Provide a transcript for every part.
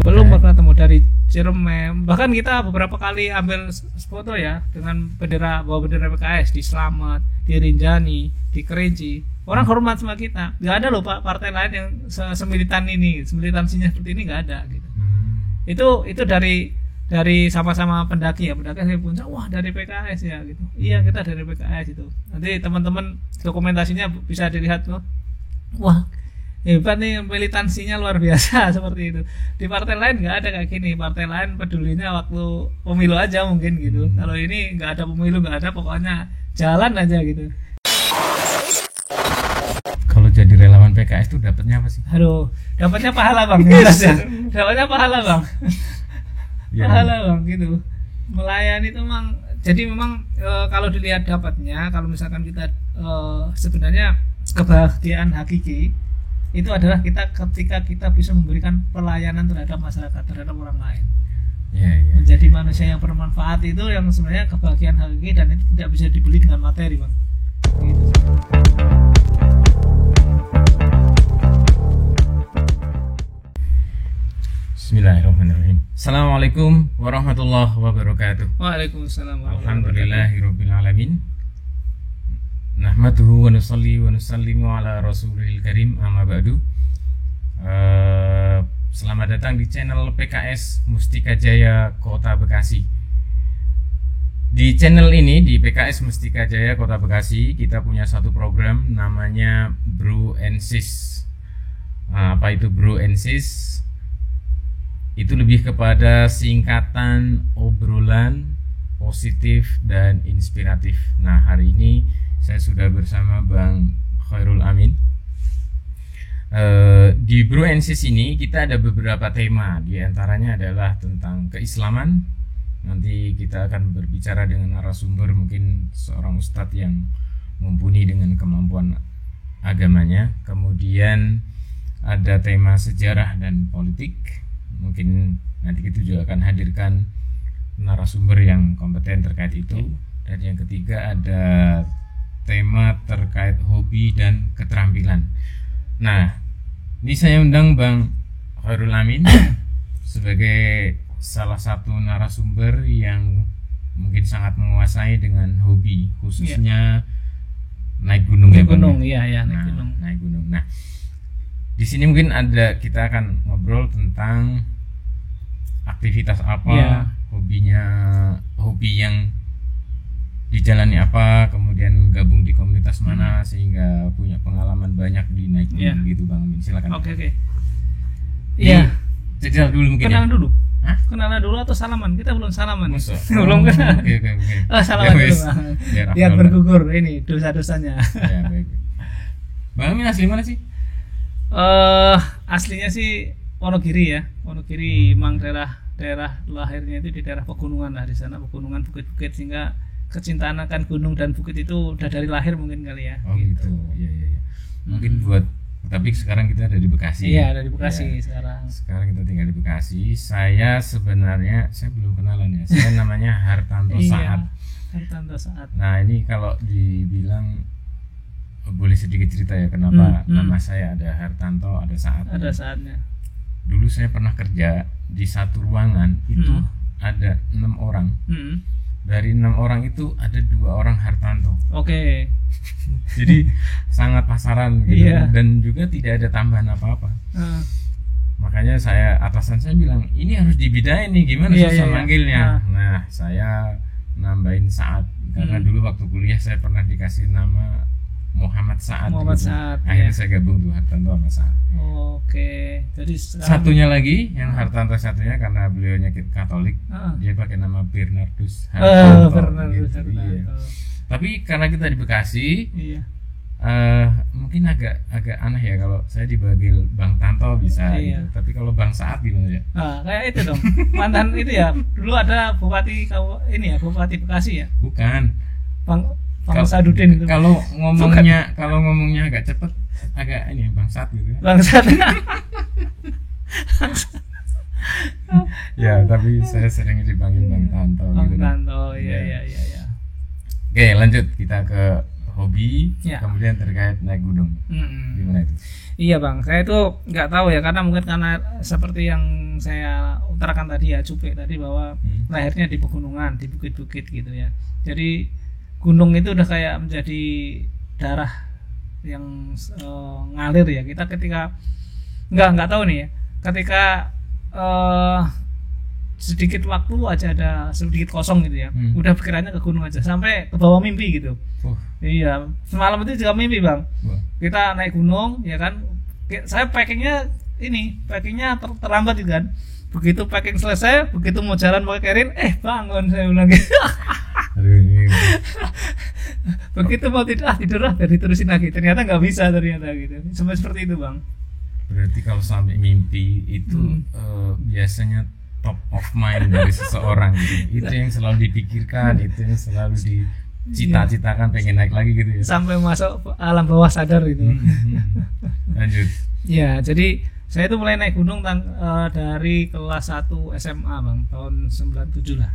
Belum pernah ketemu dari Ciremai. Bahkan kita beberapa kali ambil foto ya dengan bawa bendera PKS di Slamet, di Rinjani, di Kerinci. Orang hormat sama kita. Nggak ada loh Pak partai lain yang semilitan ini, semilitansinya seperti ini nggak ada gitu. Itu dari sama-sama pendaki ya, pendaki dari puncak, wah dari PKS ya gitu. Iya kita dari PKS itu. Nanti teman-teman dokumentasinya bisa dilihat loh. Wah hebat nih, militansinya luar biasa seperti itu. Di partai lain nggak ada kayak gini. Partai lain pedulinya waktu pemilu aja mungkin gitu. Kalau ini nggak ada pemilu, nggak ada, pokoknya jalan aja gitu. Kalau jadi relawan PKS tuh dapatnya apa sih? Aduh, dapatnya pahala bang. Jelas ya. Dapatnya pahala bang. Pahala bang gitu. Melayani itu memang. Jadi memang kalau dilihat dapatnya, kalau misalkan kita sebenarnya kebahagiaan hakiki itu adalah ketika kita bisa memberikan pelayanan terhadap masyarakat, terhadap orang lain. Menjadi manusia yang bermanfaat itu yang sebenarnya kebahagiaan hakiki, dan itu tidak bisa dibeli dengan materi bang. Gitu. Bismillahirrahmanirrahim. Assalamualaikum warahmatullahi wabarakatuh. Waalaikumsalam. Alhamdulillahirabbil alamin. Nahmaduhu wa nusalli wa nusallimu ala rasulil karim, amma ba'du. Selamat datang di channel PKS Mustika Jaya Kota Bekasi. Di channel ini, di PKS Mustika Jaya Kota Bekasi, kita punya satu program namanya Bro and Sis. Apa itu Bro and Sis? Itu lebih kepada singkatan obrolan positif dan inspiratif. Nah, hari ini saya sudah bersama Bang Khairul Amin. Di Bro and Sis ini kita ada beberapa tema. Di antaranya adalah tentang keislaman. Nanti kita akan berbicara dengan narasumber, mungkin seorang ustadz yang mumpuni dengan kemampuan agamanya. Kemudian ada tema sejarah dan politik. Mungkin nanti kita juga akan hadirkan narasumber yang kompeten terkait itu. Dan yang ketiga ada tema terkait hobi dan keterampilan. Nah, ini saya undang Bang Khairul Amin sebagai salah satu narasumber yang mungkin sangat menguasai dengan hobi, khususnya naik gunung. Naik gunung. Naik gunung. Nah, di sini mungkin kita akan ngobrol tentang aktivitas apa, hobi yang dijalani apa, kemudian gabung di komunitas mana sehingga punya pengalaman banyak di naik gunung gitu Bang Amin. Silakan. Oke. Iya. Jajal dulu mungkin. Kenalan dulu. Kenalan dulu atau salaman? Kita belum salaman. Belum kenal. Oke. Salaman dulu. Biar bergugur ini dosa-dosanya. Ya, baik. Bang Amin asli mana sih? Aslinya sih Wonogiri ya. Wonogiri emang daerah lahirnya itu di daerah pegunungan lah, di sana pegunungan, bukit-bukit, sehingga kecintaan akan gunung dan bukit itu udah dari lahir mungkin kali ya. Oh gitu. Iya. Mungkin tapi sekarang kita ada di Bekasi. Iya, ada di Bekasi sekarang. Sekarang kita tinggal di Bekasi. Saya belum kenalan ya. Saya namanya Hartanto Saat. Hartanto Saat. Nah, ini kalau dibilang boleh sedikit cerita ya kenapa nama saya ada Hartanto, ada Saat. Ada Saatnya. Dulu saya pernah kerja di satu ruangan itu ada 6 orang. Dari 6 orang itu ada 2 orang Hartanto. Oke. Jadi sangat pasaran gitu. Dan juga tidak ada tambahan apa-apa. Makanya atasan saya bilang ini harus dibedain nih, gimana susah manggilnya. Nah, saya nambahin Saat karena dulu waktu kuliah saya pernah dikasih nama Muhammad Saat. Akhirnya saya gabung tuh Hartanto sama Saat. Oke. Jadi satunya lagi yang Hartanto satunya karena beliaunya Katolik, dia pakai nama Bernardus Hartanto. Iya. Tapi karena kita di Bekasi, mungkin agak aneh ya kalau saya dipanggil Bang Tanto bisa gitu. Tapi kalau Bang Saat gimana ya? Kayak itu dong. Mantan itu ya. Dulu ada Bupati Bekasi ya? Bukan. Bang Sadudin itu. Kalau ngomongnya agak cepet, agak ini bangsat gitu ya. Bangsat. Ya, tapi saya sering dipanggil Bang Tanto gitu. Bang Tanto, iya. Oke, lanjut kita ke hobi, kemudian terkait naik gunung. Gimana itu? Iya bang, saya itu nggak tahu ya karena mungkin karena seperti yang saya utarakan tadi ya, Cupek tadi bahwa lahirnya di pegunungan, di bukit-bukit gitu ya. Jadi gunung itu udah kayak menjadi darah yang ngalir ya. Kita ketika nggak tahu nih ya, ketika sedikit waktu aja ada sedikit kosong gitu ya, udah pikirannya ke gunung aja sampai ke bawah mimpi gitu. Iya, semalam itu juga mimpi bang. Kita naik gunung ya kan, saya packingnya terlambat gitu kan. Begitu packing selesai, begitu mau jalan pakai kerin, bangun saya bilang gitu. Begitu mau tidur biar diterusin lagi, ternyata nggak bisa ternyata gitu. Sampai seperti itu bang. Berarti kalau sampai mimpi itu biasanya top of mind dari seseorang gitu. Itu yang selalu dipikirkan, itu yang selalu dicita-citakan pengen naik lagi gitu ya. Sampai masuk alam bawah sadar gitu. Lanjut. Ya, jadi saya itu mulai naik gunung dari kelas 1 SMA bang, tahun 97 lah.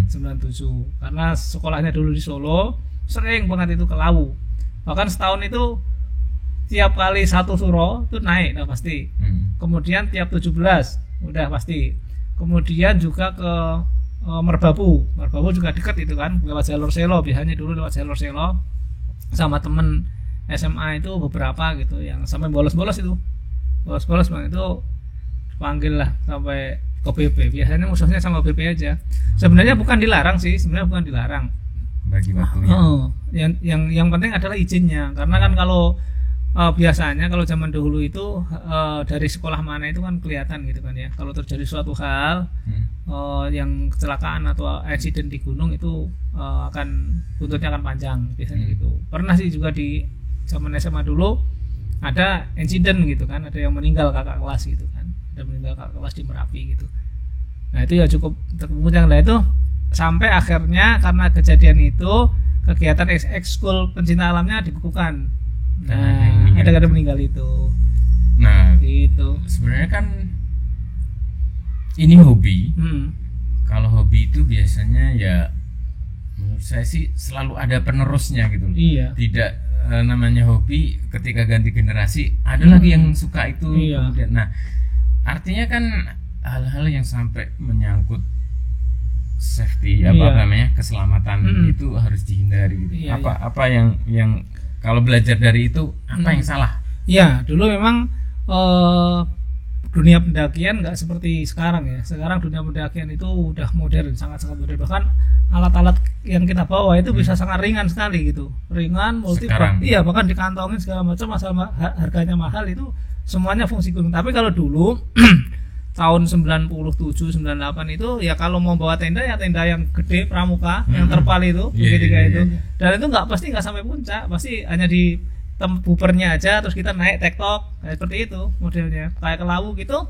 97. Karena sekolahnya dulu di Solo, sering banget itu ke Lawu. Bahkan setahun itu tiap kali satu suro itu naik lah pasti. Kemudian tiap 17 udah pasti. Kemudian juga ke Merbabu juga dekat itu kan, lewat jalur Selo, biasanya dulu lewat jalur Selo sama temen SMA itu beberapa gitu yang sampai bolos-bolos bang, itu panggil lah sampai ke BP, biasanya musuhnya sama BP aja. Sebenarnya bukan dilarang Bagi waktunya. Yang penting adalah izinnya, karena kan kalau biasanya kalau zaman dahulu itu dari sekolah mana itu kan kelihatan gitu kan ya. Kalau terjadi suatu hal yang kecelakaan atau insiden di gunung itu buntutnya akan panjang biasanya gitu. Pernah sih juga di zaman SMA dulu ada insiden gitu kan, ada yang meninggal kakak kelas gitu kan, ada meninggal kakak kelas di Merapi gitu. Nah itu ya cukup panjang lah itu, sampai akhirnya karena kejadian itu kegiatan ekskul pencinta alamnya dibekukan. Nah, ada meninggal itu. Nah, itu sebenarnya kan ini hobi. Kalau hobi itu biasanya ya menurut saya sih selalu ada penerusnya gitu. Iya. Tidak namanya hobi ketika ganti generasi ada lagi yang suka itu. Iya. Kemudian, nah, artinya kan hal-hal yang sampai menyangkut safety keselamatan itu harus dihindari gitu. Apa yang kalau belajar dari itu apa yang salah? Ya dulu memang dunia pendakian nggak seperti sekarang ya. Sekarang dunia pendakian itu udah modern, sangat-sangat modern. Bahkan alat-alat yang kita bawa itu bisa sangat ringan sekali gitu, ringan, multiple. Iya, bahkan dikantongin segala macam, asal harganya mahal itu semuanya fungsi gunung. Tapi kalau dulu tahun 97, 98 itu ya kalau mau bawa tenda ya tenda yang gede pramuka, yang terpal itu, itu. Dan itu pasti nggak sampai puncak, pasti hanya di bupernya aja, terus kita naik tektok, kayak seperti itu modelnya. Kayak ke Lawu gitu,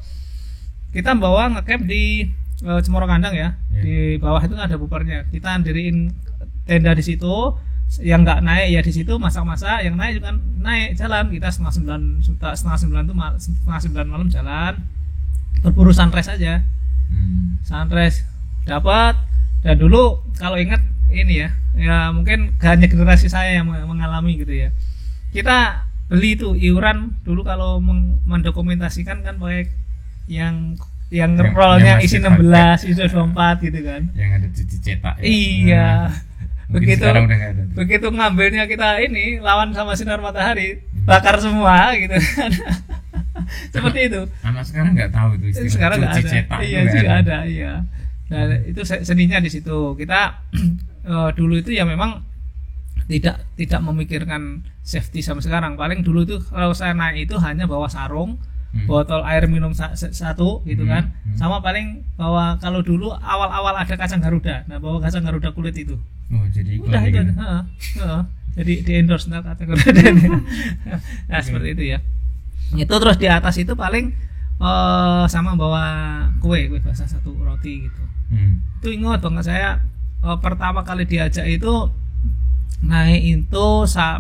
kita bawa ngecamp di Cemoro Kandang ya, di bawah itu ada bupernya. Kita diriin tenda di situ, yang nggak naik ya di situ masak-masak, yang naik juga naik jalan. Kita setengah 9 malam jalan. Berburu sunrise aja, sunrise dapat. Dan dulu kalau ingat ini ya mungkin hanya generasi saya yang mengalami gitu ya. Kita beli tuh iuran dulu kalau mendokumentasikan kan pakai yang rollnya isi 16, isi 24 gitu kan. Yang ada cuci cetak. Ya? Iya. Begitu ngambilnya kita ini lawan sama sinar matahari, bakar semua gitu kan. Seperti itu. Anak sekarang nggak tahu itu istilah sekarang cuci ada. cetak. Iya juga ada. Iya. Nah itu seninya di situ. Kita dulu itu ya memang tidak memikirkan safety sama sekarang. Paling dulu itu kalau saya naik itu hanya bawa sarung, botol air minum satu gitu kan, sama paling bawa, kalau dulu awal-awal ada kacang Garuda. Nah bawa kacang Garuda kulit itu. Oh jadi udah itu. Jadi di endorse kacang Garuda. Nah seperti itu ya. Itu terus di atas itu paling sama bawa kue basah satu, roti gitu. Itu ingat banget saya pertama kali diajak itu naik itu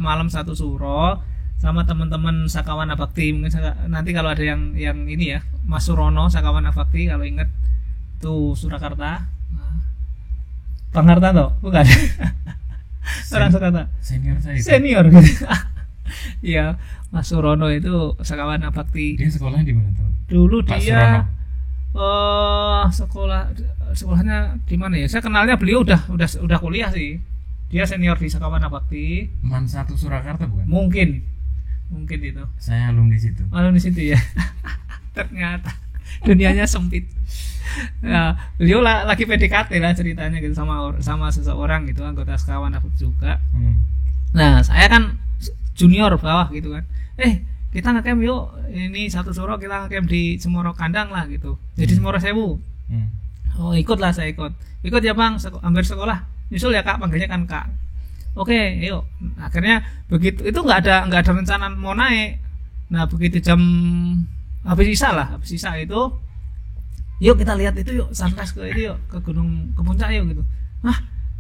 malam satu suro sama teman-teman Sakawana Bakti. Mungkin nanti kalau ada yang ini ya, Mas Surono Sakawana Bakti kalau ingat tuh Surakarta. Bang Hartanto bukan? Orang Surakarta. Senior saya. Senior gitu. Iya, Mas Surono itu sekawana bakti. Dia sekolahnya di mana tuh? Dulu Pak dia Surono. sekolahnya di mana ya? Saya kenalnya beliau udah kuliah sih. Dia senior di Sekawana Bakti. Man 1 Surakarta bukan? Mungkin itu. Saya alumni situ. Malu di situ ya. Ternyata dunianya sempit. Nah, beliau lagi PDKT lah ceritanya gitu sama seseorang gitu, anggota Sekawan aku juga. Nah, saya kan junior bawah gitu kan. Kita ngecamp yuk, ini satu suro kita ngecamp di Cemoro Kandang lah gitu. Jadi Cemoro Sewu. Oh, ikutlah, saya ikut. Ikut ya Bang, hampir sekolah. Nyusul ya Kak, panggilnya kan Kak. Oke, yuk. Akhirnya begitu, itu nggak ada rencana mau naik. Nah, begitu jam habis sisa itu, yuk kita lihat itu yuk, sunrise ke itu yuk, ke puncak yuk gitu.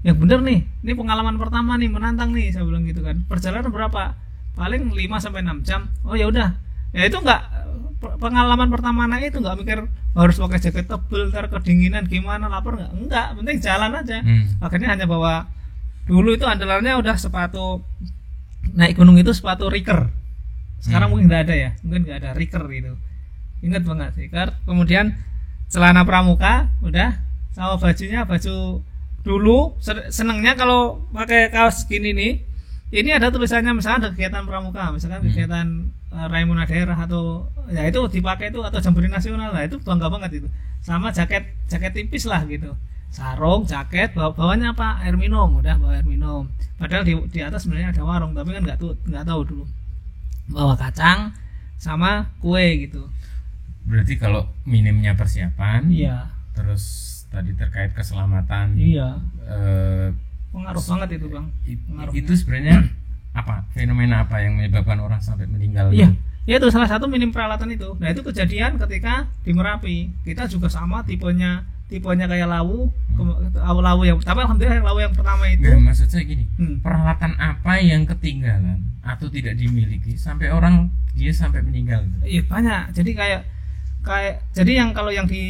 Yang bener nih, ini pengalaman pertama nih, menantang nih, saya bilang gitu kan. Perjalanan berapa? Paling 5 sampai 6 jam. Oh ya udah. Ya itu enggak, pengalaman pertama naik itu enggak mikir harus pakai jaket tebel, ntar kedinginan gimana, lapar enggak, penting jalan aja. Akhirnya hanya bawa, dulu itu andalannya udah sepatu naik gunung itu sepatu Riker. Sekarang mungkin enggak ada ya, mungkin enggak ada Riker gitu. Ingat banget Riker. Kemudian celana pramuka udah, sama bajunya baju dulu senengnya kalau pakai kaos gini nih, ini ada tulisannya misalnya ada kegiatan pramuka, misalkan kegiatan Raimuna daerah atau ya itu dipakai itu, atau Jambore Nasional lah, itu bangga banget itu. Sama jaket tipis lah gitu, sarung, jaket, bawahnya apa, air minum, udah bawa air minum. Padahal di atas sebenarnya ada warung, tapi kan nggak tahu dulu. Bawa kacang sama kue gitu. Berarti kalau minimnya persiapan, iya. Terus tadi terkait keselamatan, iya. Pengaruh banget itu Bang. Itu sebenarnya apa, fenomena apa yang menyebabkan orang sampai meninggal? Iya, ya itu salah satu minim peralatan itu. Nah itu kejadian ketika di Merapi. Kita juga sama tipenya kayak Lawu, Lawu yang, tapi alhamdulillah Lawu yang pertama itu. Nggak, maksud saya gini, peralatan apa yang ketinggalan atau tidak dimiliki sampai orang dia sampai meninggal? Iya banyak. Jadi kayak jadi yang kalau yang di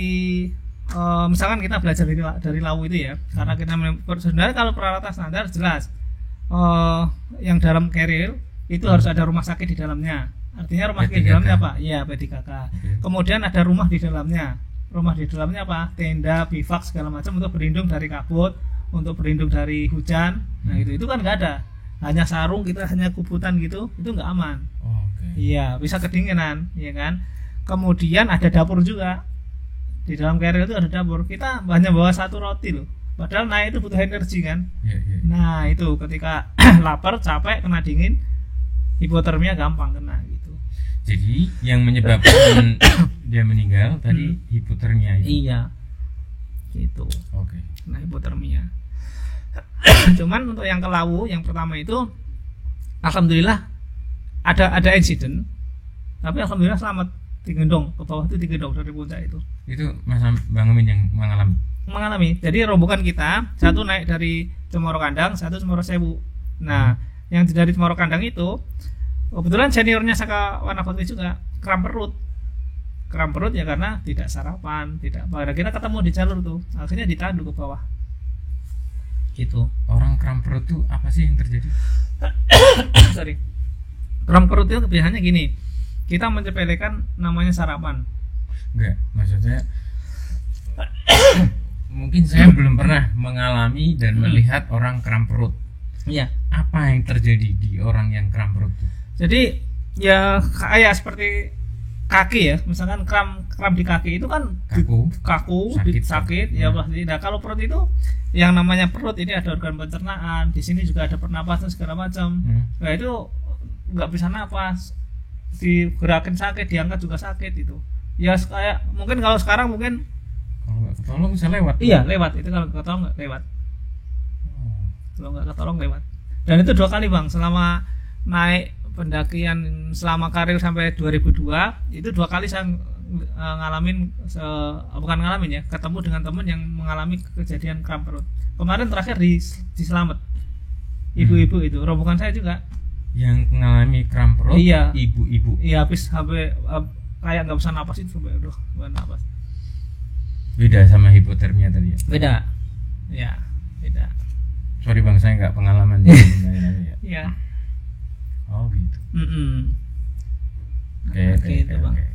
misalkan kita belajar dari Lawu itu ya, karena kita sebenarnya kalau peralatan standar jelas yang dalam keril itu harus ada rumah sakit di dalamnya. Artinya rumah sakit di dalamnya apa? Iya, P3K. Kemudian ada rumah di dalamnya. Rumah di dalamnya apa? Tenda, bivak segala macam untuk berlindung dari kabut, untuk berlindung dari hujan. Nah itu kan nggak ada. Hanya sarung, kita hanya kubutan gitu, itu nggak aman. Iya, bisa kedinginan, ya kan? Kemudian ada dapur juga. Di dalam keril itu ada dapur. Kita hanya bawa satu roti loh. Padahal naik itu butuh energi kan. Nah itu ketika lapar, capek, kena dingin, hipotermia gampang kena gitu. Jadi yang menyebabkan dia meninggal tadi hipotermia itu. Iya. Gitu. Nah hipotermia. Cuman untuk yang ke Lawu yang pertama itu, alhamdulillah ada insiden. Tapi alhamdulillah selamat. Digendong ke bawah, itu digendong dari puncak itu. Itu Mas Bang Amin yang mengalami. Jadi rombongan kita satu naik dari Cemoro Kandang, satu Cemoro Sewu. Nah, yang dari Cemoro Kandang itu kebetulan seniornya Sekawana Bakti juga kram perut ya, karena tidak sarapan, tidak apa. Kita ketemu di jalur tuh, akhirnya ditandu ke bawah. Gitu. Orang kram perut tuh apa sih yang terjadi? Sorry. Kram perut itu biasanya gini. Kita menyepelekan namanya sarapan. Enggak, maksudnya mungkin saya belum pernah mengalami dan melihat orang kram perut. Iya. Apa yang terjadi di orang yang kram perut itu? Jadi ya kayak seperti kaki ya, misalkan kram di kaki itu kan kaku sakit ya pasti. Nah kalau perut itu, yang namanya perut ini ada organ pencernaan, di sini juga ada pernapasan segala macam. Nah itu nggak bisa napas, digerakin sakit, diangkat juga sakit itu. Ya kayak mungkin kalau sekarang mungkin kalau nggak ketolong bisa lewat. Iya lewat itu, kalau ketolong nggak lewat. Kalau nggak ketolong lewat. Dan itu 2 kali Bang, selama naik pendakian selama karir sampai 2002 itu 2 kali saya ketemu dengan teman yang mengalami kejadian kram perut. Kemarin terakhir di Slamet, ibu-ibu itu rombongan saya juga yang mengalami kram perut. Iya. Ibu-ibu. Iya, habis kayak nggak bisa napas itu sampai napas. Beda sama hipotermia tadi ya? Beda. Ya, beda. Sorry Bang, saya nggak pengalaman. Iya. Oh gitu. Mm-mm. Oke, Nah, oke, gitu, oke, Bang. oke.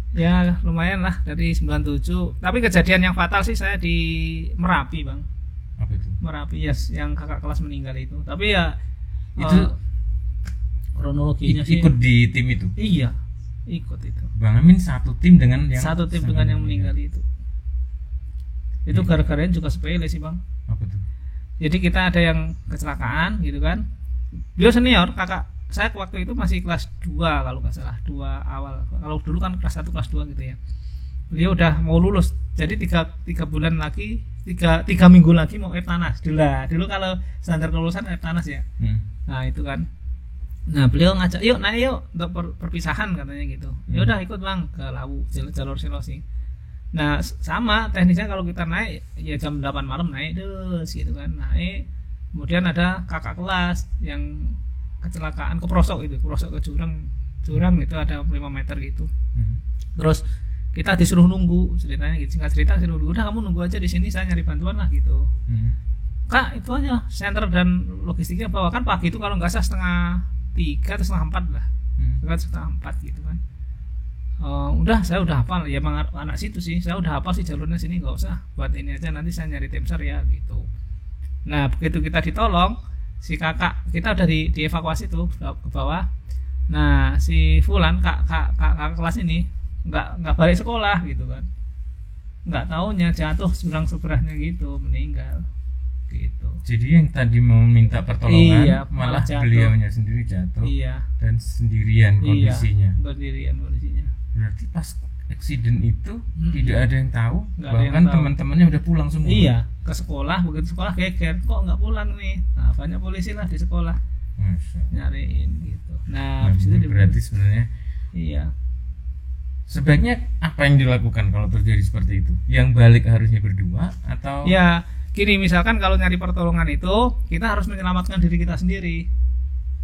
Ya lumayan lah dari 97. Tapi kejadian yang fatal sih saya di Merapi, Bang. Apa itu? Merapi, yes, yang kakak kelas meninggal itu. Tapi ya Itu kronologinya sih ikut di tim itu. iya, ikut itu. Bang Amin satu tim dengan yang Satu tim dengan yang meninggal itu. Itu gara-garanya juga sepele sih, Bang. Apa tuh? Jadi kita ada yang kecelakaan gitu kan. Beliau senior, kakak saya waktu itu masih kelas 2 kalau nggak salah, 2 awal. Kalau dulu kan kelas 1 kelas 2 gitu ya. Beliau udah mau lulus. Jadi tiga bulan lagi, tiga minggu lagi mau Eptanas. Dulu kalau standar kelulusan Eptanas ya. Nah, itu kan. Nah, beliau ngajak, "Yuk, naik yuk untuk perpisahan," katanya gitu. Ya udah ikut, Bang, ke Lawu, jalur Silosi. Nah, sama teknisnya kalau kita naik ya jam 8 malam naik terus gitu kan. Naik. Kemudian ada kakak kelas yang kecelakaan keprosok ke jurang itu ada 5 meter gitu. Terus kita disuruh nunggu, ceritanya gitu, singkat cerita disuruh nunggu, udah kamu nunggu aja di sini, saya nyari bantuan lah gitu. Kak, itu aja center dan logistiknya bawa, kan pagi itu kalau nggak salah 2:30 atau 3:30 lah, 3:30 gitu kan. Udah, saya udah hafal ya, emang anak situ sih, saya udah hafal sih jalurnya sini, nggak usah buat ini aja, nanti saya nyari tim SAR ya gitu. Nah, begitu kita ditolong, si kakak kita udah dievakuasi tuh ke bawah. Nah, si Fulan kakak kelas ini nggak balik sekolah gitu kan, nggak taunya jatuh jurang seberangnya gitu, meninggal gitu. Jadi yang tadi mau minta pertolongan Iya, malah jatuh. beliaunya sendiri jatuh. Iya, Dan sendirian kondisinya. Berdirian kondisinya. Berarti pas eksiden itu tidak ada yang tahu, Nggak ada yang bahkan tahu. teman-temannya udah pulang semua. Iya, ke sekolah, begitu sekolah geger, kok nggak pulang nih. Nah, banyak polisi lah di sekolah Masya Allah. nyariin gitu. Nah, Nah, habis itu berarti sebenarnya iya. sebaiknya apa yang dilakukan kalau terjadi seperti itu? Yang balik harusnya berdua atau Ya, gini, misalkan kalau nyari pertolongan itu kita harus menyelamatkan diri kita sendiri.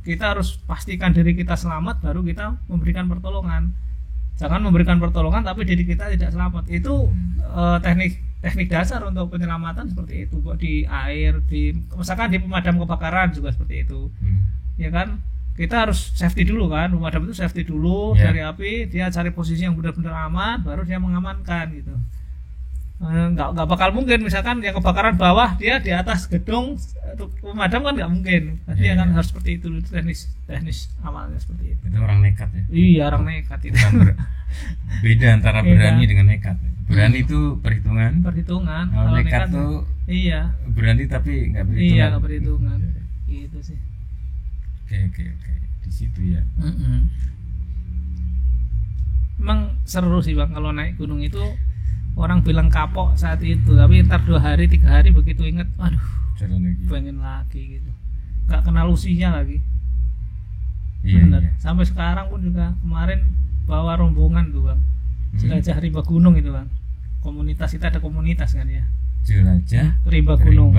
Kita harus pastikan diri kita selamat baru kita memberikan pertolongan. Jangan memberikan pertolongan tapi diri kita tidak selamat. Itu teknik dasar untuk penyelamatan seperti itu. Buat di air, misalkan di pemadam kebakaran juga seperti itu. Ya kan? Kita harus safety dulu kan. Pemadam itu safety dulu dari api, dia cari posisi yang benar-benar aman baru dia mengamankan gitu. Nggak bakal mungkin misalkan yang kebakaran bawah, dia di atas gedung pemadam, kan nggak mungkin. Pasti akan harus seperti itu, teknis awalnya seperti itu. Itu orang nekat ya? Iya, orang nekat itu. Beda antara berani dengan nekat. Berani itu perhitungan. Kalau nekat tuh iya, berani tapi nggak perhitungan. iya, nggak perhitungan. Gitu sih. Oke. Di situ ya. Emang seru sih, Bang, kalau naik gunung itu. Orang bilang kapok saat itu, tapi ntar 2 hari 3 hari begitu inget, aduh, Jalan lagi. pengen lagi gitu. Nggak kenal usinya lagi. Iya. Sampai sekarang pun juga, kemarin bawa rombongan tuh, Bang, jelajah rimba gunung itu, Bang. Komunitas kita ada komunitas kan ya. Jelajah Rimba gunung.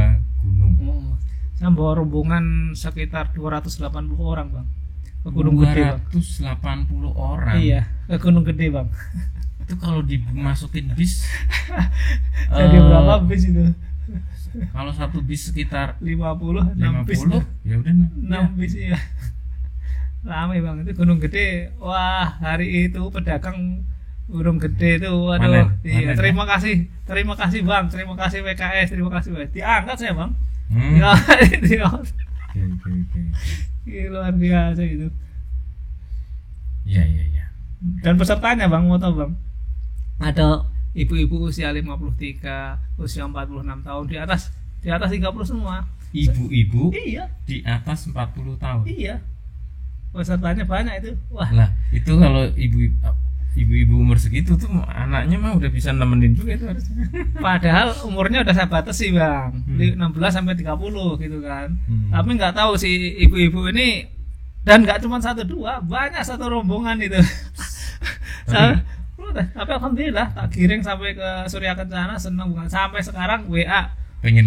Saya bawa rombongan sekitar 280 orang, Bang, ke Gunung Gede, Bang. 280 orang. Iya, ke Gunung Gede, Bang. Itu kalau dimasukin bis Jadi berapa bis itu? Kalau satu bis sekitar 50, 6 bis. 50, ya udah 6 bis ya. Ramai, Bang, itu Gunung Gede. Wah, hari itu pedagang Gunung Gede itu, waduh. Iya, terima kasih Bang, terima kasih WKS, terima kasih Bang. Diangkat saya, Bang. Diangkat. Oke. Luar biasa itu. Iya. Dan pesertanya, Bang, mau tahu, Bang? Ada ibu-ibu usia 53, usia 46 tahun, di atas 30 semua. Ibu-ibu Iya. di atas 40 tahun. Iya. Pesertanya banyak itu. Wah. Lah, itu kalau ibu-ibu umur segitu tuh anaknya mah udah bisa nemenin juga itu harusnya. Padahal umurnya udah saya batasi, Bang. 16 sampai 30 gitu kan. Tapi nggak tahu si ibu-ibu ini, dan nggak cuma 1-2, banyak satu rombongan itu. Tapi alhamdulillah tak kiring sampai ke Surya Kencana, seneng banget. Sampai sekarang WA, pengen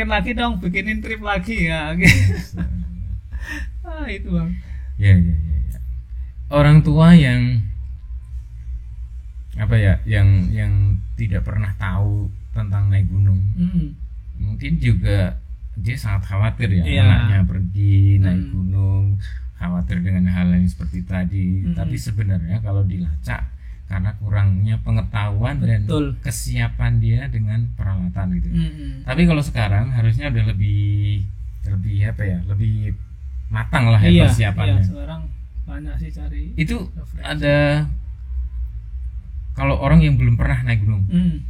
lagi dong, bikinin trip lagi ya. Itu, Bang. Ya. Orang tua yang apa ya, yang tidak pernah tahu tentang naik gunung, mungkin juga dia sangat khawatir ya, Iya. anaknya pergi naik Hmm. gunung, khawatir dengan hal yang seperti tadi. Tapi sebenarnya kalau dilacak karena kurangnya pengetahuan dan Betul. kesiapan dia dengan peralatan gitu. Mm-mm. Tapi kalau sekarang harusnya udah lebih apa ya, lebih matang lah ya Iya, persiapannya. iya, sekarang banyak sih cari. Itu referensi. ada, kalau orang yang belum pernah naik gunung, Mm.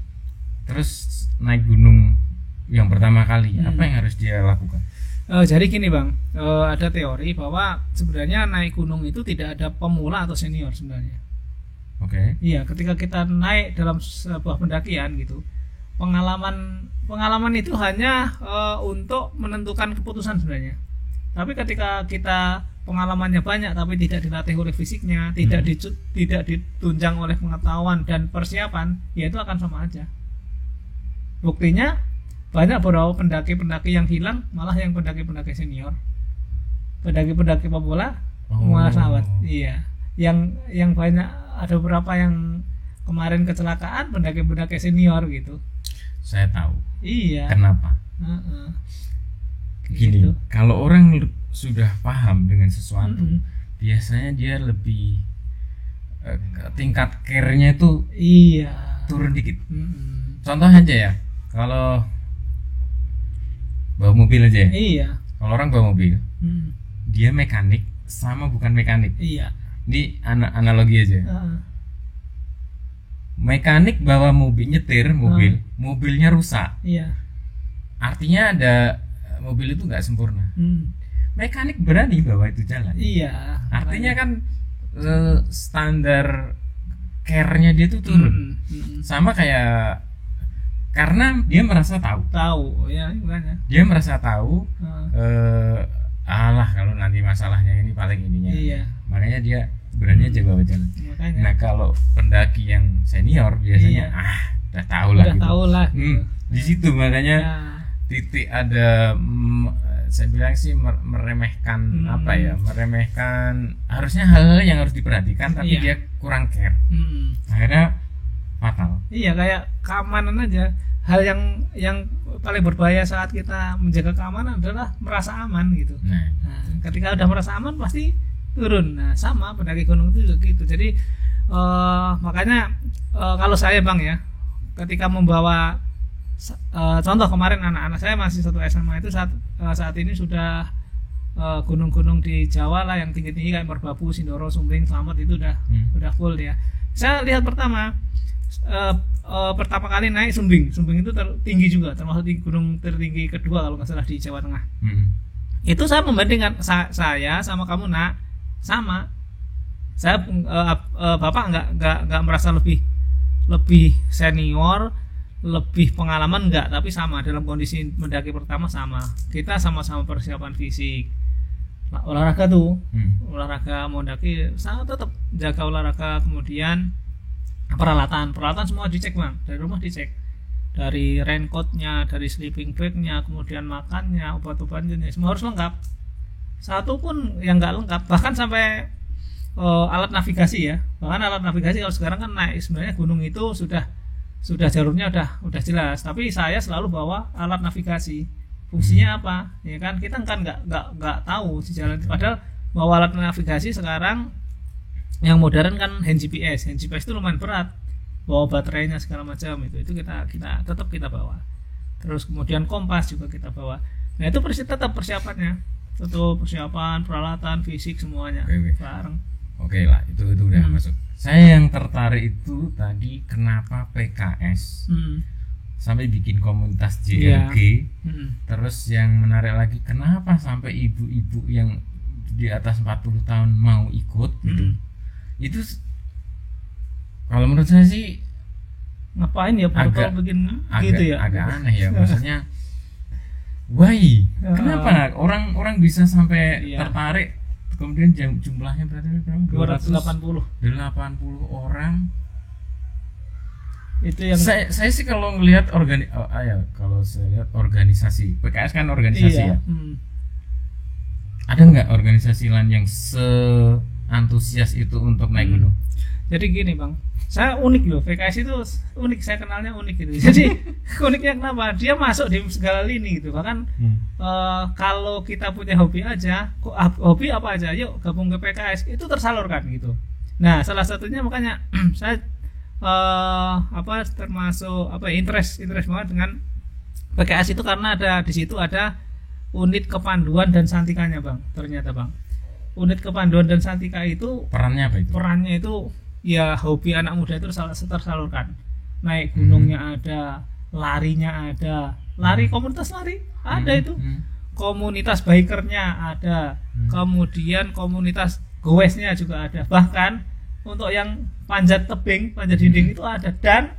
terus naik gunung yang pertama kali, apa yang harus dia lakukan? Jadi gini Bang, ada teori bahwa sebenarnya naik gunung itu tidak ada pemula atau senior sebenarnya. Oke. Iya, ketika kita naik dalam sebuah pendakian gitu, pengalaman itu hanya untuk menentukan keputusan sebenarnya. Tapi ketika kita pengalamannya banyak tapi tidak dilatih oleh fisiknya, tidak ditunjang oleh pengetahuan dan persiapan, ya itu akan sama aja. Buktinya banyak beberapa pendaki-pendaki yang hilang, malah yang pendaki-pendaki senior, pendaki-pendaki pemula malah selamat. Iya, yang banyak, ada beberapa yang kemarin kecelakaan pendaki-pendaki senior gitu. Saya tahu. Iya. Kenapa? Heeh. Gini, Gitu. kalau orang sudah paham dengan sesuatu, Mm-mm. biasanya dia lebih tingkat care-nya itu Iya. turun dikit. Mm-mm. Contoh aja ya, kalau bawa mobil aja ya. Iya. Kalau orang bawa mobil, Mm. dia mekanik sama bukan mekanik. Iya. Ini analogi aja. Heeh. Mekanik bawa mobil, nyetir mobil, mobilnya rusak. Iya. Artinya ada mobil itu nggak sempurna. Mm. Mekanik berani bawa itu jalan. Iya. Artinya kan standar care-nya dia tuh turun. Sama kayak, karena dia merasa tahu. Tahu ya, makanya. Dia merasa tahu. Alah, kalau nanti masalahnya ini paling ininya. Iya. Makanya dia berani aja bawa jalan. Makanya. Nah, kalau pendaki yang senior biasanya udah tahu lah. Udah gitu. tahu lah. Di situ makanya Nah, titik ada saya bilang sih meremehkan apa ya, meremehkan harusnya hal-hal yang harus diperhatikan tapi Iya. dia kurang care, akhirnya fatal. Iya, kayak keamanan aja. Hal yang paling berbahaya saat kita menjaga keamanan adalah merasa aman gitu. Nah, Ketika udah merasa aman pasti turun. Nah, sama pendaki gunung itu juga gitu. Jadi makanya kalau saya Bang ya, ketika membawa contoh kemarin anak-anak saya masih satu SMA itu saat ini sudah gunung-gunung di Jawa lah yang tinggi-tinggi kayak Merbabu, Sindoro, Sumbing, Slamet itu udah full ya. Saya lihat pertama kali naik Sumbing itu tinggi juga, termasuk di gunung tertinggi kedua kalau nggak salah di Jawa Tengah. Itu saya membandingkan saya sama kamu nak sama. Saya bapak nggak merasa lebih senior, lebih pengalaman enggak, tapi sama dalam kondisi mendaki pertama sama. Kita sama-sama persiapan fisik. Olahraga tuh, olahraga mendaki saya tetap jaga olahraga, kemudian peralatan semua dicek Bang, dari rumah dicek. Dari raincoatnya, dari sleeping bagnya, kemudian makannya, obat-obatnya, semua harus lengkap. Satu pun yang nggak lengkap, bahkan sampai alat navigasi ya. Bahkan alat navigasi kalau sekarang kan naik sebenarnya gunung itu sudah jalurnya udah jelas, tapi saya selalu bawa alat navigasi. Fungsinya apa ya kan, kita kan nggak tahu di jalan. Padahal bawa alat navigasi sekarang yang modern kan hand GPS itu lumayan berat, bawa baterainya segala macam, itu kita tetap kita bawa. Terus kemudian kompas juga kita bawa. Nah itu tetap persiapannya, tetap persiapan peralatan fisik semuanya bareng. Oke lah, itu udah masuk. Saya yang tertarik itu tadi kenapa PKS sampai bikin komunitas JLG. Terus yang menarik lagi, kenapa sampai ibu-ibu yang di atas 40 tahun mau ikut gitu. Itu kalau menurut saya sih ngapain ya protokol bikin gitu ya? Agak aneh ya, maksudnya why? Kenapa orang bisa sampai tertarik? Kemudian jumlahnya berapa? 280 orang. Itu yang saya sih kalau ngelihat kalau saya lihat organisasi PKS kan organisasi ya. Ada nggak organisasi lain yang seantusias itu untuk naik gunung? Jadi gini bang, saya unik loh, PKS itu unik, saya kenalnya unik gitu. Jadi uniknya kenapa? Dia masuk di segala lini gitu. Bahkan kalau kita punya hobi aja, hobi apa aja, yuk gabung ke PKS, itu tersalurkan gitu. Nah salah satunya makanya saya termasuk interest banget dengan PKS itu, karena di situ ada unit kepanduan dan santikanya bang. Ternyata bang, unit kepanduan dan santika itu perannya apa itu? Perannya itu ya hobi anak muda itu tersalurkan. Naik gunungnya ada, larinya ada, komunitas lari ada itu, komunitas bikernya ada, kemudian komunitas goesnya juga ada, bahkan untuk yang panjat tebing, panjat dinding itu ada, dan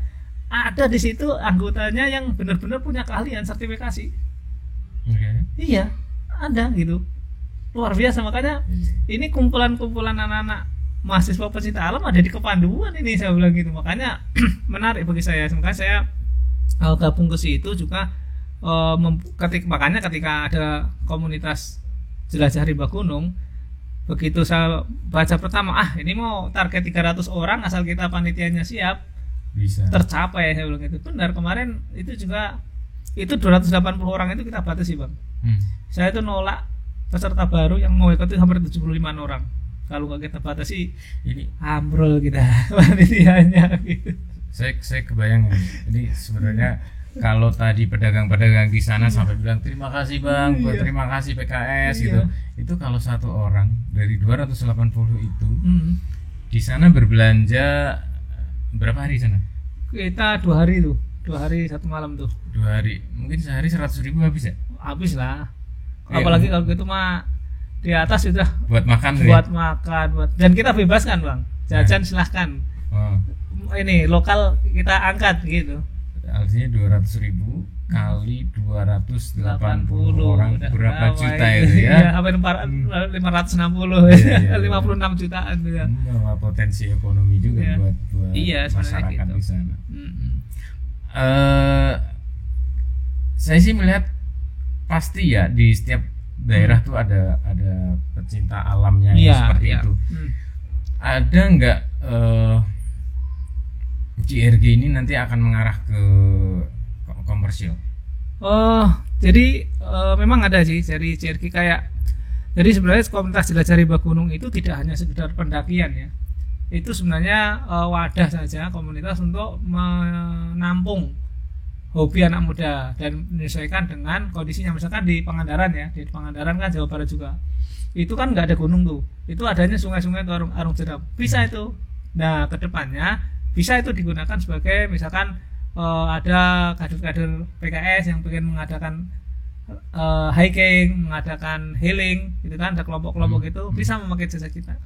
ada di situ anggotanya yang benar-benar punya keahlian sertifikasi. Iya, ada gitu. Luar biasa, makanya ini kumpulan-kumpulan anak-anak mahasiswa pecinta alam ada di kepanduan ini, saya bilang gitu. Makanya menarik bagi saya. Makanya saya gabung ke situ juga, makanya ketika ada komunitas jelajah rimba gunung, begitu saya baca pertama, ini mau target 300 orang asal kita panitianya siap, bisa tercapai, saya bilang gitu. Benar, kemarin itu juga itu 280 orang itu kita batasi bang. Saya itu nolak peserta baru yang mau ikut itu hampir 75 orang. Kalau nggak kita batasi, ini ambrol kita panitianya gitu. Saya kebayang ini sebenarnya kalau tadi pedagang-pedagang di sana sampai bilang terima kasih bang, terima kasih PKS gitu. Itu kalau satu orang dari 280 itu di sana berbelanja berapa hari sana? Kita 2 hari tuh. 2 hari 1 malam tuh. 2 hari, mungkin sehari 100.000 habis ya? Habis lah. Apalagi kalau gitu mah di atas sudah buat makan, dan kita bebaskan bang, jajan silahkan. Ini lokal kita angkat gitu. Artinya 200.000 kali 280 orang, berapa juta itu ya? Iya, hampir 560 ya. 56 jutaan tuh ya. Potensi ekonomi juga buat masyarakat gitu di sana. Saya sih melihat pasti ya di setiap daerah tuh ada pecinta alamnya yang seperti itu. Ada nggak JRG ini nanti akan mengarah ke komersial? Jadi memang ada sih dari JRG jadi sebenarnya komunitas jelajah rimba gunung itu tidak hanya sekedar pendakian ya. Itu sebenarnya wadah saja komunitas untuk menampung hobi anak muda dan menyesuaikan dengan kondisinya. Misalkan di Pangandaran ya, di Pangandaran kan Jawa Barat juga, itu kan nggak ada gunung tuh, itu adanya sungai-sungai atau arung jeram, bisa itu. Nah kedepannya bisa itu digunakan sebagai misalkan ada kader-kader PKS yang pengen mengadakan hiking, mengadakan healing, gitu kan, ada kelompok-kelompok itu bisa memakai jasa kita.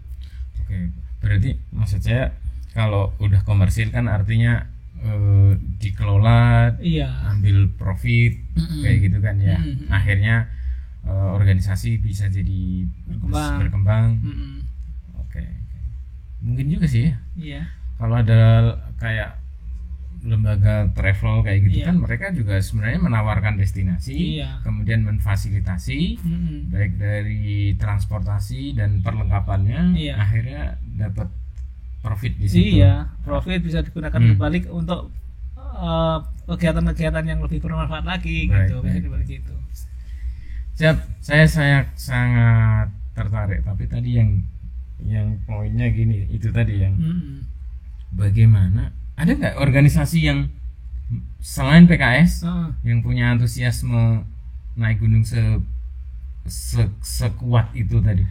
Oke, berarti maksud saya kalau udah komersil kan artinya dikelola, ambil profit, kayak gitu kan ya. Akhirnya organisasi bisa jadi berkembang. Oke. Mungkin juga sih ya. Iya. Kalau ada kayak lembaga travel kayak gitu kan, mereka juga sebenarnya menawarkan destinasi, kemudian memfasilitasi baik dari transportasi dan perlengkapannya, akhirnya dapat profit di situ. Iya, profit bisa digunakan kembali untuk kegiatan-kegiatan yang lebih bermanfaat lagi, gitu. Gitu. Siap, saya sangat tertarik. Tapi tadi yang poinnya gini, itu tadi yang bagaimana, ada nggak organisasi yang selain PKS yang punya antusiasme naik gunung sekuat itu tadi?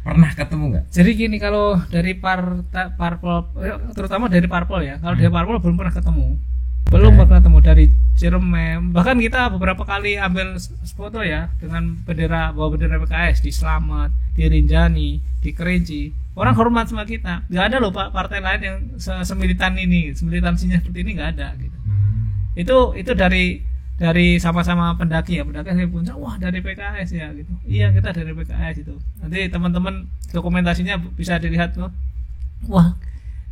Pernah ketemu nggak? Jadi gini, kalau dari parpol, terutama dari parpol ya, kalau dari parpol belum pernah ketemu, dari Ciremai. Bahkan kita beberapa kali ambil foto ya dengan bawa bendera PKS di Slamet, di Rinjani, di Kerinci. Orang hormat sama kita. Nggak ada loh partai lain yang semilitan ini, semilitansinya seperti ini nggak ada gitu. Itu dari sama-sama pendaki ya, saya pun wah dari PKS ya gitu. Iya, kita dari PKS itu. Nanti teman-teman dokumentasinya bisa dilihat tuh. Wah,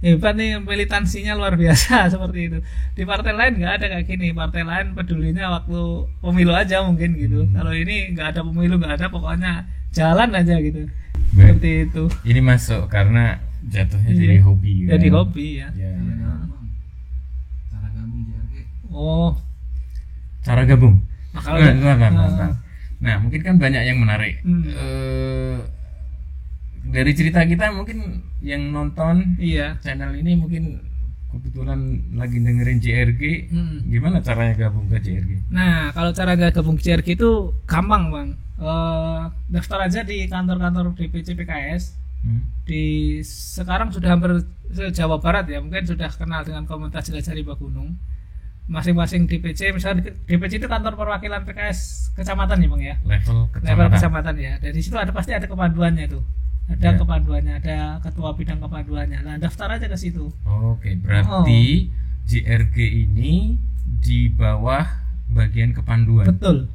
hebat nih, militansinya luar biasa seperti itu. Di partai lain nggak ada kayak gini. Partai lain pedulinya waktu pemilu aja mungkin gitu. Kalau ini nggak ada pemilu, nggak ada, pokoknya jalan aja gitu. Seperti itu. Ini masuk karena Jatuhnya Iya. jadi hobi. Jadi kan? hobi ya. Ya, ya. Cara gabung JRG. Oh, Cara gabung. makanya Nah, mungkin kan banyak yang menarik. Dari cerita kita mungkin yang nonton iya. channel ini mungkin kebetulan lagi dengerin JRG. Gimana caranya gabung ke JRG? Nah, kalau cara gabung ke JRG itu gampang bang. Daftar aja di kantor-kantor DPC PKS. Sekarang sudah hampir se-Jawa Barat ya, mungkin sudah kenal dengan komunitas Jelajah Rimba Gunung. Masing-masing DPC, misalnya DPC itu kantor perwakilan PKS kecamatan ya bang ya. Level Level kecamatan. kecamatan ya. Dari situ pasti ada kepanduannya tuh. Ada Ya. kepanduannya, ada ketua bidang kepanduannya. Nah, daftar aja ke situ. Oke, berarti JRG ini di bawah bagian kepanduan. Betul.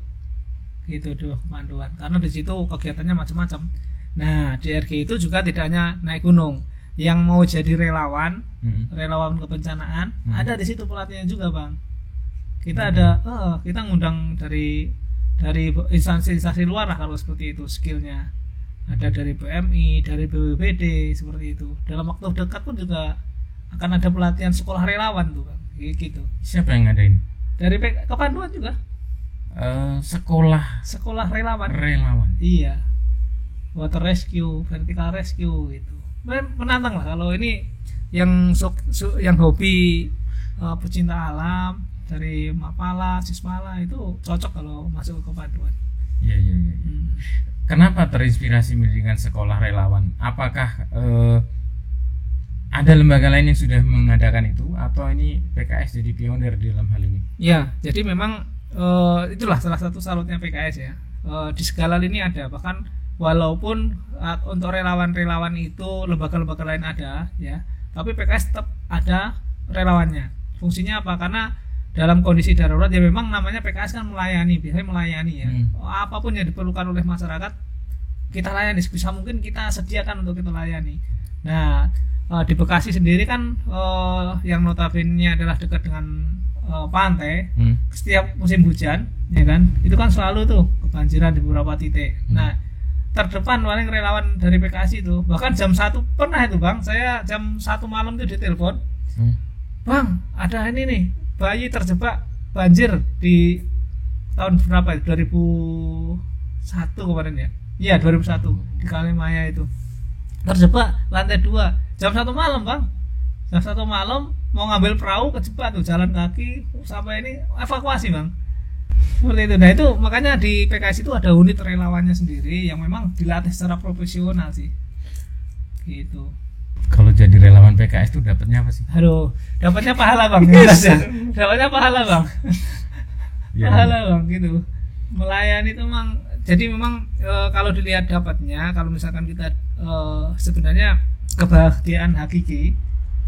Gitu dulu kepanduan. Karena di situ kegiatannya macam-macam. Nah, JRG itu juga tidak hanya naik gunung. Yang mau jadi relawan, relawan kebencanaan, ada di situ pelatihannya juga, Bang. Kita ada kita ngundang dari instansi-instansi luar lah kalau seperti itu skillnya. Ada dari PMI, dari BPBD seperti itu. Dalam waktu dekat pun juga akan ada pelatihan sekolah relawan tuh, Bang. Gitu. Siapa yang ngadain? Dari kepanduan juga. Sekolah relawan. Iya. Water rescue, vertical rescue gitu. Menantang lah kalau ini yang yang hobi pecinta alam dari Mapala, Sismala itu cocok kalau masuk ke kepanduan. Iya. Kenapa terinspirasi mendirikan sekolah relawan? Apakah ada lembaga lain yang sudah mengadakan itu atau ini PKS jadi pionir dalam hal ini? Ya, jadi memang itulah salah satu salutnya PKS ya. Di segala lini ada, bahkan walaupun untuk relawan-relawan itu lembaga-lembaga lain ada ya, tapi PKS tetap ada relawannya. Fungsinya apa? Karena dalam kondisi darurat ya memang namanya PKS kan melayani, biasanya melayani ya. Apapun yang diperlukan oleh masyarakat kita layani, sebisa mungkin kita sediakan untuk kita layani. Nah, di Bekasi sendiri kan yang notabene adalah dekat dengan pantai. Setiap musim hujan ya kan, itu kan selalu tuh kebanjiran di beberapa titik. Nah, terdepan paling relawan dari PKS itu bahkan jam 1 pernah itu Bang, saya jam 1 malam tuh ditelepon, Bang, ada ini nih, bayi terjebak banjir di tahun berapa ya? 2001 kemarin ya. Iya, 2001 di Kalimaya itu. Terjebak lantai 2 jam 1 malam, Bang. Jam 1 malam mau ngambil perahu kejebak tuh, jalan kaki sampai ini evakuasi, Bang. Seperti itu. Nah, itu makanya di PKS itu ada unit relawannya sendiri yang memang dilatih secara profesional sih. Gitu. Kalau jadi relawan PKS itu dapatnya apa sih? Aduh, dapatnya pahala Bang. Jelas ya. Dapatnya pahala Bang. Ya. Pahala Bang gitu. Melayani itu memang, jadi memang kalau dilihat dapatnya, kalau misalkan kita sebenarnya kebahagiaan hakiki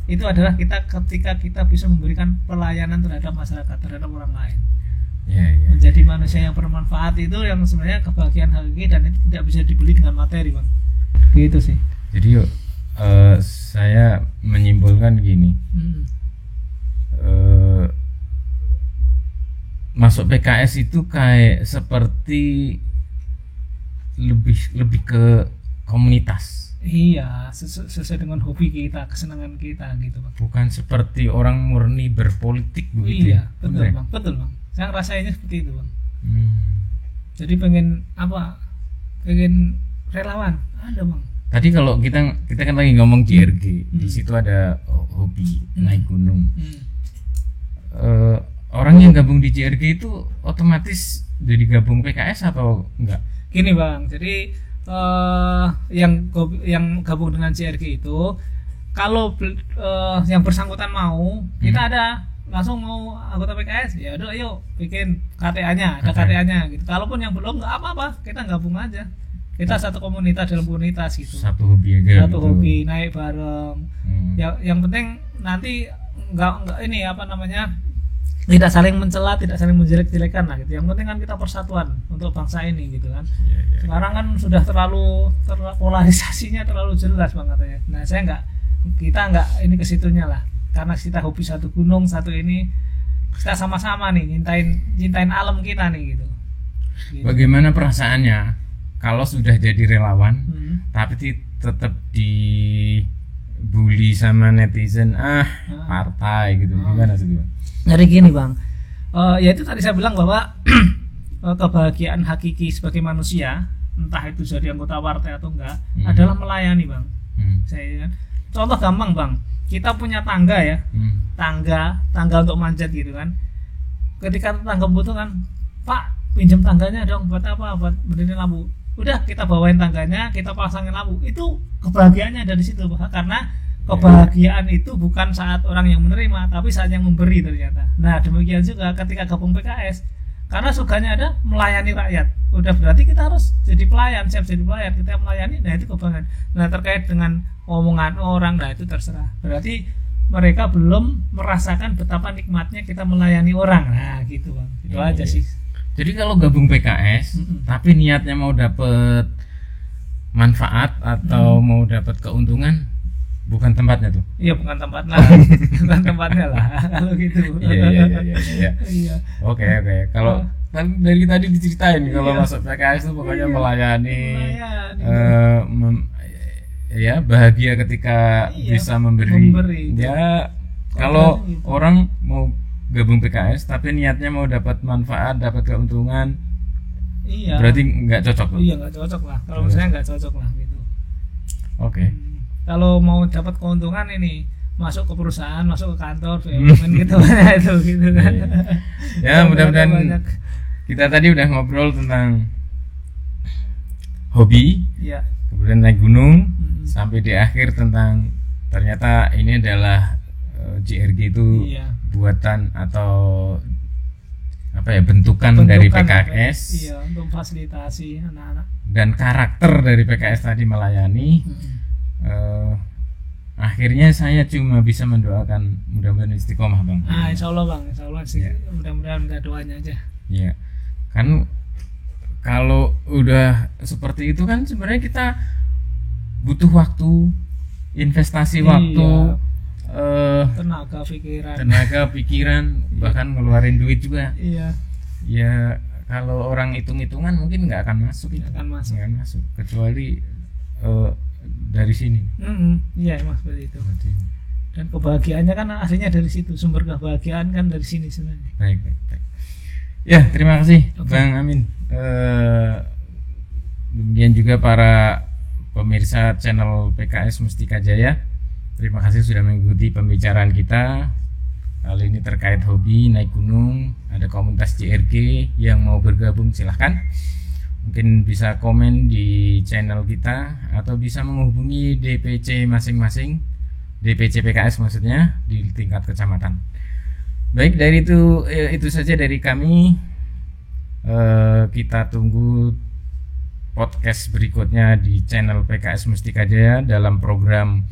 itu adalah kita ketika kita bisa memberikan pelayanan terhadap masyarakat, terhadap orang lain. Ya. Menjadi manusia yang bermanfaat itu yang sebenarnya kebahagiaan hakiki, dan itu tidak bisa dibeli dengan materi Bang. Gitu sih. Jadi yuk saya menyimpulkan gini, masuk PKS itu kayak seperti lebih ke komunitas. Iya, sesuai dengan hobi kita, kesenangan kita gitu Bang. Bukan seperti orang murni berpolitik begitu. Iya, ya? betul Bener ya? Bang, betul Bang. Saya rasanya seperti itu Bang. Jadi pengen relawan ada Bang. Tadi kalau kita kan lagi ngomong JRG, di situ ada hobi naik gunung. Orang yang gabung di JRG itu otomatis jadi gabung PKS atau enggak? Gini Bang, jadi yang gabung dengan JRG itu kalau yang bersangkutan mau, kita ada langsung mau anggota PKS, ya udah ayo bikin KTA-nya, ada KTA-nya gitu. Kalaupun yang belum nggak apa-apa, kita gabung aja. Kita satu komunitas dalam komunitas gitu. Satu hobi aja. Satu gitu. hobi, naik bareng. Yang penting nanti nggak ini apa namanya, tidak saling mencela, tidak saling menjelek-jelekan lah gitu. Yang penting kan kita persatuan untuk bangsa ini gitu kan. Ya. Sekarang kan sudah terlalu polarisasinya terlalu jelas Bang katanya. Nah, kita nggak ini ke situnya lah. Karena kita hobi satu gunung, satu ini, kita sama-sama nih cintain alam kita nih gitu. Bagaimana perasaannya kalau sudah jadi relawan tapi tetap bully sama netizen partai gitu. Gimana sih Bang? Jadi gini Bang, ya itu tadi saya bilang bahwa kebahagiaan hakiki sebagai manusia, entah itu jadi anggota partai atau enggak, adalah melayani Bang. Saya kan, contoh gampang Bang, kita punya tangga ya, tangga untuk manjat gitu kan. Ketika tetangga membutuhkan, Pak pinjam tangganya dong, buat apa? Buat berdiri lampu. Udah kita bawain tangganya, kita pasangin lampu. Itu kebahagiaannya dari situ Pak, karena kebahagiaan itu bukan saat orang yang menerima, tapi saat yang memberi ternyata. Nah demikian juga ketika gabung PKS, karena suganya ada melayani rakyat. Udah berarti kita harus jadi pelayan, siap jadi pelayan. Kita melayani, nah itu kebahagiaan. Nah terkait dengan omongan orang, nah itu terserah. Berarti mereka belum merasakan betapa nikmatnya kita melayani orang. Nah gitu Bang, itu aja sih. Jadi kalau gabung PKS, tapi niatnya mau dapat manfaat atau mau dapat keuntungan, bukan tempatnya tuh. Iya bukan tempatnya, bukan tempatnya lah kalau gitu. Iya. Oke. Kalau kan dari tadi diceritain kalau masuk PKS itu pokoknya melayani. Ya bahagia ketika bisa memberi. Ya kalau orang mau gabung PKS tapi niatnya mau dapat manfaat, dapat keuntungan, berarti nggak cocok loh. Iya nggak cocok lah. Kalau misalnya nggak cocok lah gitu. Oke. Kalau mau dapat keuntungan ini masuk ke perusahaan, masuk ke kantor, BUMN gitu itu gitu kan. Ya mudah-mudahan kita tadi udah ngobrol tentang hobi, kemudian naik gunung, sampai di akhir tentang ternyata ini adalah JRG itu buatan atau apa ya bentukan dari PKS. Untuk fasilitasi anak-anak. Dan karakter dari PKS tadi melayani. Akhirnya saya cuma bisa mendoakan mudah-mudahan istiqomah Bang. Insya Allah Bang, insya Allah sih. Mudah-mudahan minta doanya aja. Iya. Kan kalau udah seperti itu kan sebenarnya kita butuh waktu, investasi waktu, tenaga pikiran, bahkan ngeluarin duit juga. Ya kalau orang hitung-hitungan mungkin nggak akan masuk. Nggak akan masuk kecuali dari sini. Iya Mas, seperti itu. Dan kebahagiaannya kan aslinya dari situ, sumber kebahagiaan kan dari sini sebenarnya. Baik. Ya terima kasih Bang Amin. Demikian juga para pemirsa channel PKS Mustika Jaya. Terima kasih sudah mengikuti pembicaraan kita. Kali ini terkait hobi naik gunung. Ada komunitas JRG yang mau bergabung silahkan. Mungkin bisa komen di channel kita atau bisa menghubungi DPC masing-masing, DPC PKS maksudnya di tingkat kecamatan. Baik, dari itu saja dari kami. Kita tunggu podcast berikutnya di channel PKS Mustika Jaya dalam program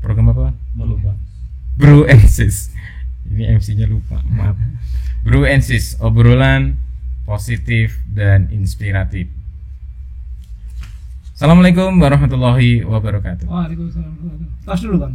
apa? Lupa. Bro and Sis. Ini MC-nya lupa, maaf. Bro and Sis, obrolan positif dan inspiratif. Assalamualaikum warahmatullahi wabarakatuh. Waalaikumsalam warahmatullahi wabarakatuh. Tos dulu Bang.